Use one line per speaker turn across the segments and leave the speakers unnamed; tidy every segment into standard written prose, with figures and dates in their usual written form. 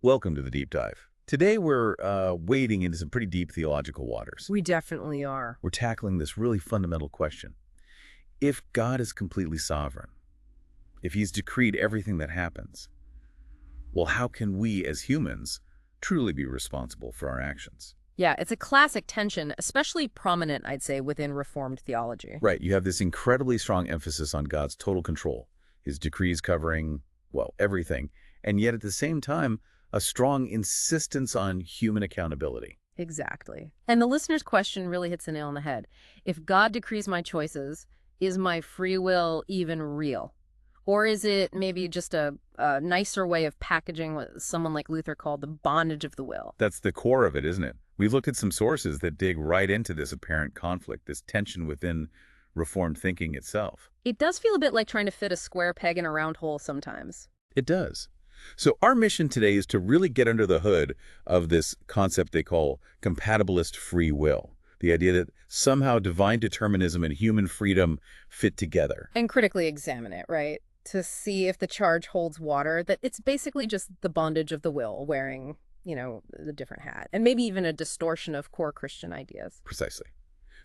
Welcome to the Deep Dive. Today we're wading into some pretty deep theological waters.
We definitely are.
We're tackling this really fundamental question. If God is completely sovereign, if he's decreed everything that happens, well, how can we as humans truly be responsible for our actions?
Yeah, it's a classic tension, especially prominent, I'd say, within Reformed theology.
Right, you have this incredibly strong emphasis on God's total control, his decrees covering, well, everything, and yet at the same time, a strong insistence on human accountability.
Exactly. And the listener's question really hits the nail on the head. If God decrees my choices, is my free will even real? Or is it maybe just a nicer way of packaging what someone like Luther called the bondage of the will?
That's the core of it, isn't it? We've looked at some sources that dig right into this apparent conflict, this tension within Reformed thinking itself.
It does feel a bit like trying to fit a square peg in a round hole sometimes.
It does. So our mission today is to really get under the hood of this concept they call compatibilist free will. The idea that somehow divine determinism and human freedom fit together.
And critically examine it, right? To see if the charge holds water, that it's basically just the bondage of the will wearing, the different hat. And maybe even a distortion of core Christian ideas.
Precisely.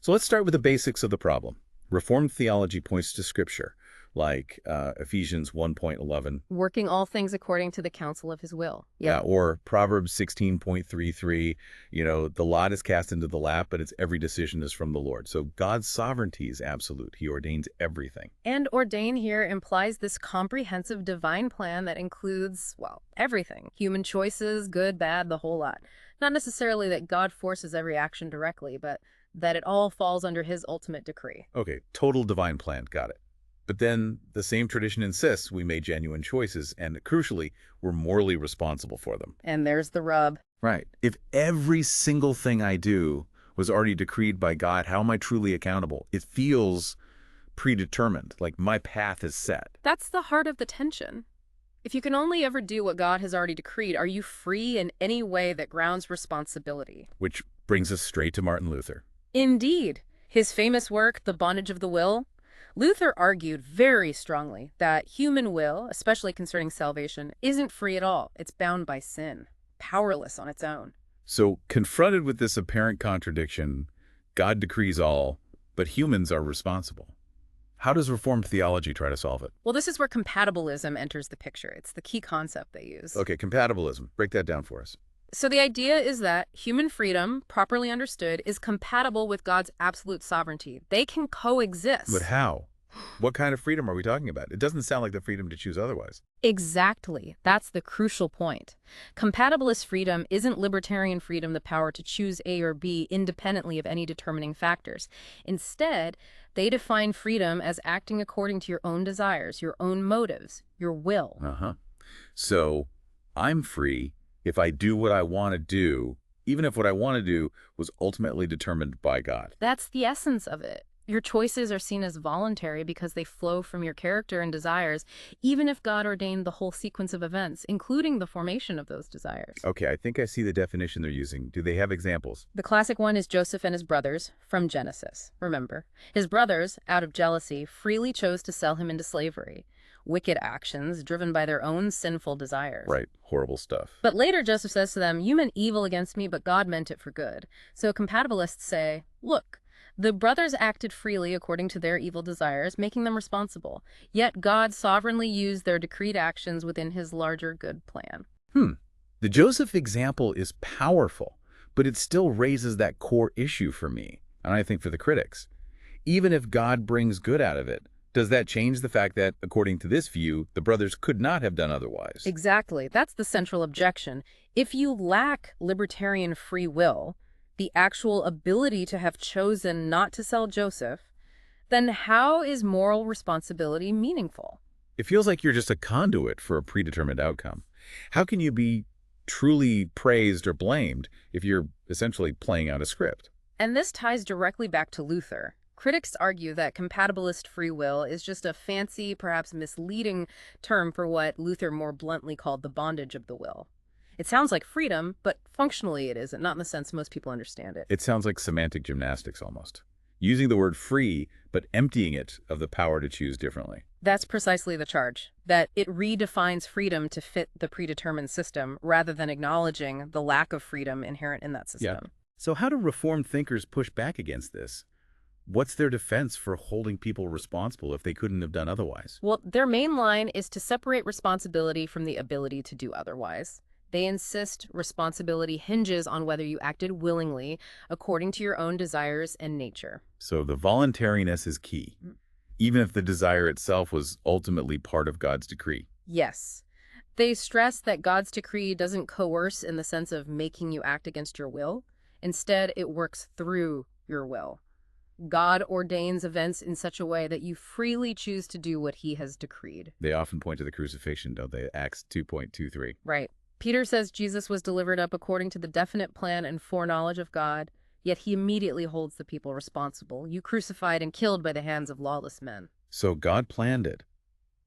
So let's start with the basics of the problem. Reformed theology points to Scripture, like Ephesians 1:11.
Working all things according to the counsel of his will.
Yeah, or Proverbs 16:33, the lot is cast into the lap, but its every decision is from the Lord. So God's sovereignty is absolute. He ordains everything.
And ordain here implies this comprehensive divine plan that includes, well, everything. Human choices, good, bad, the whole lot. Not necessarily that God forces every action directly, but that it all falls under his ultimate decree.
Okay, total divine plan, got it. But then the same tradition insists we made genuine choices, and crucially, we're morally responsible for them.
And there's the rub.
Right. If every single thing I do was already decreed by God, how am I truly accountable? It feels predetermined, like my path is set.
That's the heart of the tension. If you can only ever do what God has already decreed, are you free in any way that grounds responsibility?
Which brings us straight to Martin Luther.
Indeed. His famous work, The Bondage of the Will, Luther argued very strongly that human will, especially concerning salvation, isn't free at all. It's bound by sin, powerless on its own.
So, confronted with this apparent contradiction, God decrees all, but humans are responsible. How does Reformed theology try to solve it?
Well, this is where compatibilism enters the picture. It's the key concept they use.
Okay, compatibilism. Break that down for us.
So the idea is that human freedom, properly understood, is compatible with God's absolute sovereignty. They can coexist.
But how? What kind of freedom are we talking about? It doesn't sound like the freedom to choose otherwise.
Exactly. That's the crucial point. Compatibilist freedom isn't libertarian freedom, the power to choose A or B independently of any determining factors. Instead, they define freedom as acting according to your own desires, your own motives, your will.
So I'm free if I do what I want to do, even if what I want to do was ultimately determined by God.
That's the essence of it. Your choices are seen as voluntary because they flow from your character and desires, even if God ordained the whole sequence of events, including the formation of those desires.
Okay, I think I see the definition they're using. Do they have examples?
The classic one is Joseph and his brothers from Genesis. Remember, his brothers, out of jealousy, freely chose to sell him into slavery. Wicked actions driven by their own sinful desires.
Right, horrible stuff.
But later Joseph says to them, "You meant evil against me, but God meant it for good." So compatibilists say, look, the brothers acted freely according to their evil desires, making them responsible. Yet God sovereignly used their decreed actions within his larger good plan.
The Joseph example is powerful, but it still raises that core issue for me, and I think for the critics. Even if God brings good out of it, does that change the fact that, according to this view, the brothers could not have done otherwise?
Exactly. That's the central objection. If you lack libertarian free will, the actual ability to have chosen not to sell Joseph, then how is moral responsibility meaningful?
It feels like you're just a conduit for a predetermined outcome. How can you be truly praised or blamed if you're essentially playing out a script?
And this ties directly back to Luther. Critics argue that compatibilist free will is just a fancy, perhaps misleading term for what Luther more bluntly called the bondage of the will. It sounds like freedom, but functionally it isn't, not in the sense most people understand it.
It sounds like semantic gymnastics almost. using the word free, but emptying it of the power to choose differently.
That's precisely the charge, that it redefines freedom to fit the predetermined system rather than acknowledging the lack of freedom inherent in that
Yeah.
system.
So how do Reformed thinkers push back against this? What's their defense for holding people responsible if they couldn't have done otherwise?
Well, their main line is to separate responsibility from the ability to do otherwise. They insist responsibility hinges on whether you acted willingly according to your own desires and nature.
So the voluntariness is key, even if the desire itself was ultimately part of God's decree.
Yes. They stress that God's decree doesn't coerce in the sense of making you act against your will. Instead, it works through your will. God ordains events in such a way that you freely choose to do what he has decreed.
They often point to the crucifixion, don't they? Acts 2:23.
Right. Peter says Jesus was delivered up according to the definite plan and foreknowledge of God, yet he immediately holds the people responsible. You crucified and killed by the hands of lawless men.
So God planned it,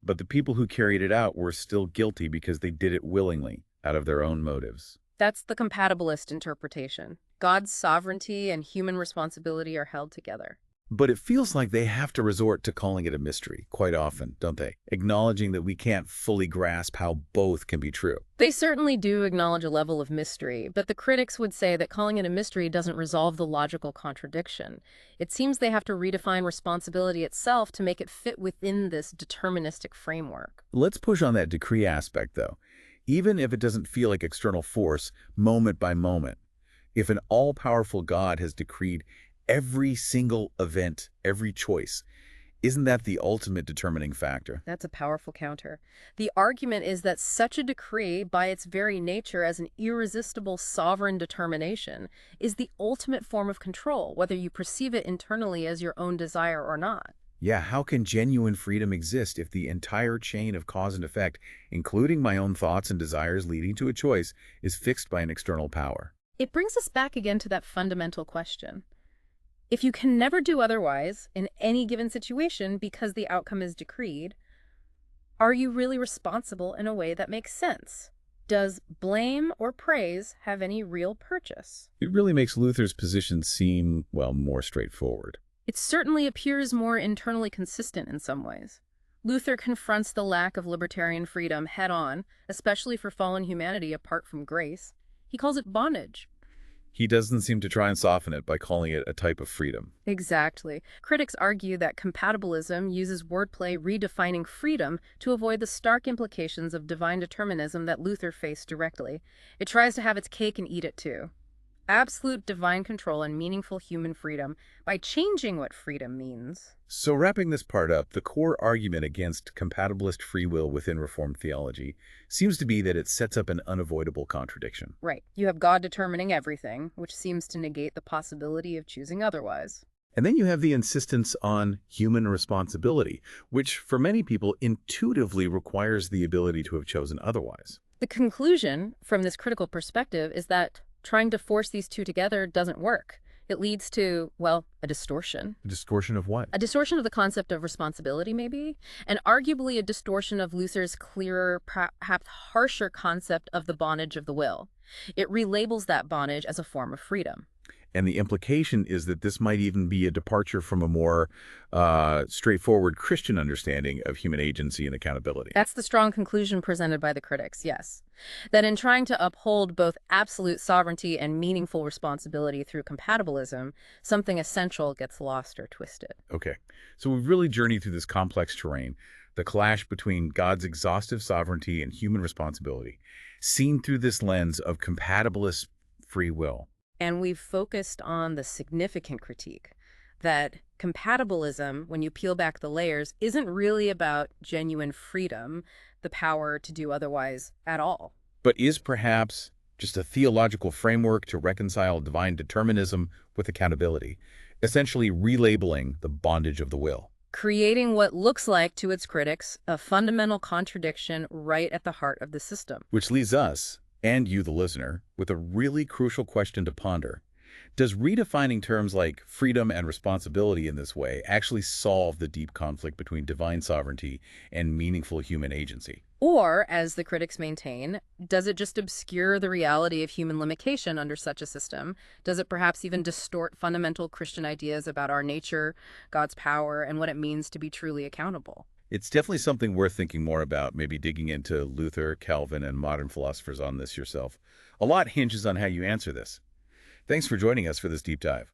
but the people who carried it out were still guilty because they did it willingly, out of their own motives.
That's the compatibilist interpretation. God's sovereignty and human responsibility are held together.
But it feels like they have to resort to calling it a mystery quite often, don't they? Acknowledging that we can't fully grasp how both can be true.
They certainly do acknowledge a level of mystery, but the critics would say that calling it a mystery doesn't resolve the logical contradiction. It seems they have to redefine responsibility itself to make it fit within this deterministic framework.
Let's push on that decree aspect, though. Even if it doesn't feel like external force, moment by moment, if an all-powerful God has decreed every single event, every choice, isn't that the ultimate determining factor?
That's a powerful counter. The argument is that such a decree, by its very nature as an irresistible sovereign determination, is the ultimate form of control, whether you perceive it internally as your own desire or not.
Yeah, how can genuine freedom exist if the entire chain of cause and effect, including my own thoughts and desires leading to a choice, is fixed by an external power?
It brings us back again to that fundamental question. If you can never do otherwise in any given situation because the outcome is decreed, are you really responsible in a way that makes sense? Does blame or praise have any real purchase?
It really makes Luther's position seem, well, more straightforward.
It certainly appears more internally consistent in some ways. Luther confronts the lack of libertarian freedom head-on, especially for fallen humanity apart from grace. He calls it bondage.
He doesn't seem to try and soften it by calling it a type of freedom.
Exactly. Critics argue that compatibilism uses wordplay redefining freedom to avoid the stark implications of divine determinism that Luther faced directly. It tries to have its cake and eat it too. Absolute divine control and meaningful human freedom by changing what freedom means.
So wrapping this part up, the core argument against compatibilist free will within Reformed theology seems to be that it sets up an unavoidable contradiction.
Right. You have God determining everything, which seems to negate the possibility of choosing otherwise.
And then you have the insistence on human responsibility, which for many people intuitively requires the ability to have chosen otherwise.
The conclusion from this critical perspective is that trying to force these two together doesn't work. It leads to, well, a distortion.
A distortion of what?
A distortion of the concept of responsibility, maybe, and arguably a distortion of Luther's clearer, perhaps harsher concept of the bondage of the will. It relabels that bondage as a form of freedom.
And the implication is that this might even be a departure from a more straightforward Christian understanding of human agency and accountability.
That's the strong conclusion presented by the critics, yes. That in trying to uphold both absolute sovereignty and meaningful responsibility through compatibilism, something essential gets lost or twisted.
Okay, so we've really journeyed through this complex terrain, the clash between God's exhaustive sovereignty and human responsibility, seen through this lens of compatibilist free will.
And we've focused on the significant critique that compatibilism, when you peel back the layers, isn't really about genuine freedom, the power to do otherwise at all.
But is perhaps just a theological framework to reconcile divine determinism with accountability, essentially relabeling the bondage of the will.
Creating what looks like, to its critics, a fundamental contradiction right at the heart of the system.
Which leaves us, and you the listener, with a really crucial question to ponder. Does redefining terms like freedom and responsibility in this way actually solve the deep conflict between divine sovereignty and meaningful human agency?
Or, as the critics maintain, does it just obscure the reality of human limitation under such a system? Does it perhaps even distort fundamental Christian ideas about our nature, God's power, and what it means to be truly accountable?
It's definitely something worth thinking more about, maybe digging into Luther, Calvin, and modern philosophers on this yourself. A lot hinges on how you answer this. Thanks for joining us for this deep dive.